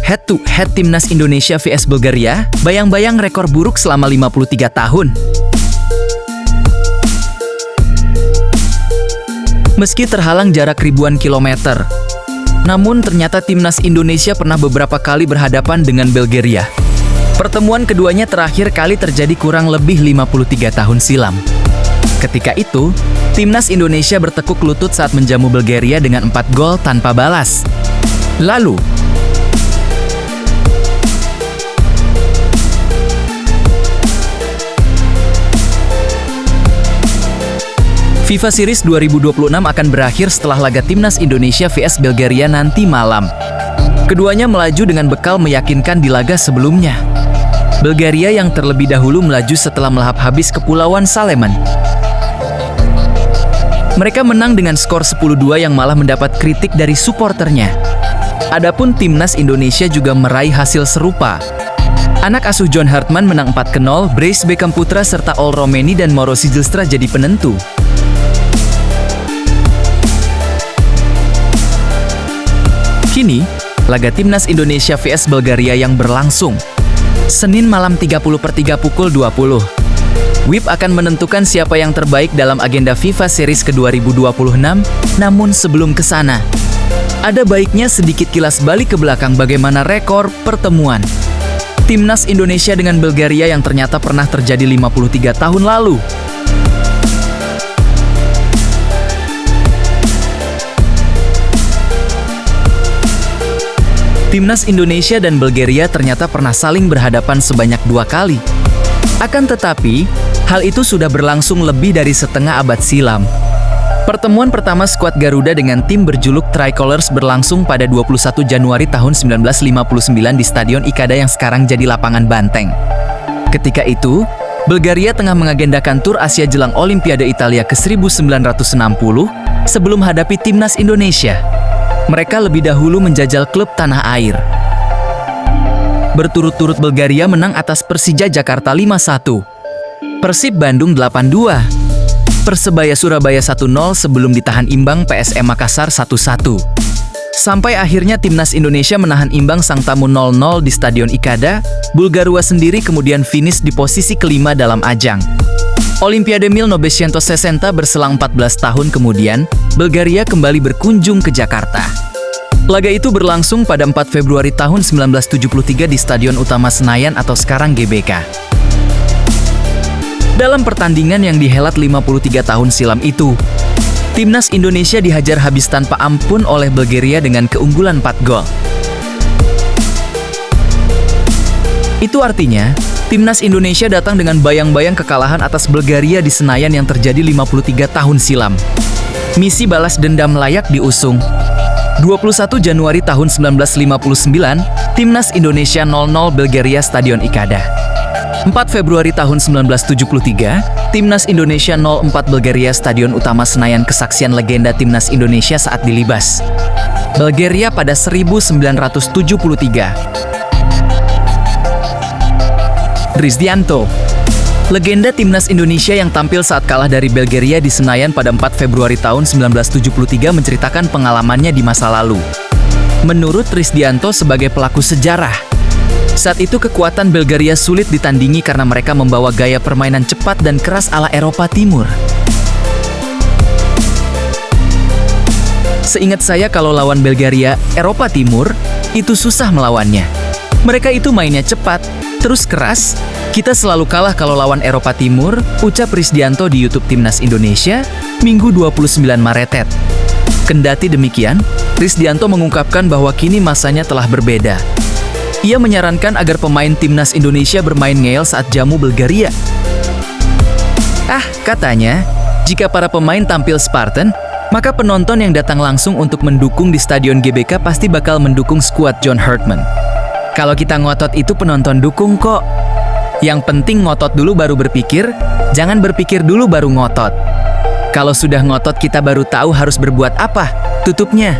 Head-to-head Timnas Indonesia vs Bulgaria, bayang-bayang rekor buruk selama 53 tahun. Meski terhalang jarak ribuan kilometer, namun ternyata Timnas Indonesia pernah beberapa kali berhadapan dengan Bulgaria. Pertemuan keduanya terakhir kali terjadi kurang lebih 53 tahun silam. Ketika itu, Timnas Indonesia bertekuk lutut saat menjamu Bulgaria dengan 4 gol tanpa balas. Lalu, FIFA Series 2026 akan berakhir setelah laga Timnas Indonesia vs Bulgaria nanti malam. Keduanya melaju dengan bekal meyakinkan di laga sebelumnya. Bulgaria yang terlebih dahulu melaju setelah melahap habis Kepulauan Saleman. Mereka menang dengan skor 10-2 yang malah mendapat kritik dari suporternya. Adapun Timnas Indonesia juga meraih hasil serupa. Anak asuh John Hartman menang 4-0, Brace Beckham Putra serta Ol Romeni dan Mauro Sijilstra jadi penentu. Kini, laga Timnas Indonesia vs Bulgaria yang berlangsung. Senin malam 30/3 pukul 20. WIB akan menentukan siapa yang terbaik dalam agenda FIFA Series ke-2026, namun sebelum ke sana, ada baiknya sedikit kilas balik ke belakang bagaimana rekor pertemuan Timnas Indonesia dengan Bulgaria yang ternyata pernah terjadi 53 tahun lalu. Timnas Indonesia dan Bulgaria ternyata pernah saling berhadapan sebanyak 2 kali. Akan tetapi, hal itu sudah berlangsung lebih dari setengah abad silam. Pertemuan pertama skuad Garuda dengan tim berjuluk Tricolors berlangsung pada 21 Januari tahun 1959 di Stadion Ikada yang sekarang jadi lapangan banteng. Ketika itu, Bulgaria tengah mengagendakan tur Asia jelang Olimpiade Italia ke-1960 sebelum hadapi Timnas Indonesia. Mereka lebih dahulu menjajal klub tanah air. Berturut-turut Bulgaria menang atas Persija Jakarta 5-1, Persib Bandung 8-2, Persebaya Surabaya 1-0 sebelum ditahan imbang PSM Makassar 1-1. Sampai akhirnya Timnas Indonesia menahan imbang sang tamu 0-0 di Stadion Ikada, Bulgaria sendiri kemudian finish di posisi kelima dalam ajang. Olimpiade 1960 berselang 14 tahun kemudian, Bulgaria kembali berkunjung ke Jakarta. Laga itu berlangsung pada 4 Februari tahun 1973 di Stadion Utama Senayan atau sekarang GBK. Dalam pertandingan yang dihelat 53 tahun silam itu, Timnas Indonesia dihajar habis tanpa ampun oleh Bulgaria dengan keunggulan 4 gol. Itu artinya, Timnas Indonesia datang dengan bayang-bayang kekalahan atas Bulgaria di Senayan yang terjadi 53 tahun silam. Misi balas dendam layak diusung. 21 Januari tahun 1959, Timnas Indonesia 0-0 Bulgaria Stadion Ikada. 4 Februari tahun 1973, Timnas Indonesia 0-4 Bulgaria Stadion Utama Senayan kesaksian legenda Timnas Indonesia saat dilibas Bulgaria pada 1973. Rizdianto, legenda Timnas Indonesia yang tampil saat kalah dari Bulgaria di Senayan pada 4 Februari tahun 1973 menceritakan pengalamannya di masa lalu. Menurut Rizdianto sebagai pelaku sejarah, saat itu kekuatan Bulgaria sulit ditandingi karena mereka membawa gaya permainan cepat dan keras ala Eropa Timur. Seingat saya kalau lawan Bulgaria, Eropa Timur, itu susah melawannya. Mereka itu mainnya cepat, terus keras. Kita selalu kalah kalau lawan Eropa Timur, ucap Rizdianto di YouTube Timnas Indonesia, Minggu 29 Maret. Kendati demikian, Rizdianto mengungkapkan bahwa kini masanya telah berbeda. Ia menyarankan agar pemain Timnas Indonesia bermain ngeyel saat jamu Bulgaria. Katanya, jika para pemain tampil Spartan, maka penonton yang datang langsung untuk mendukung di Stadion GBK pasti bakal mendukung skuad John Hartman. Kalau kita ngotot itu penonton dukung kok. Yang penting ngotot dulu baru berpikir, jangan berpikir dulu baru ngotot. Kalau sudah ngotot kita baru tahu harus berbuat apa, tutupnya.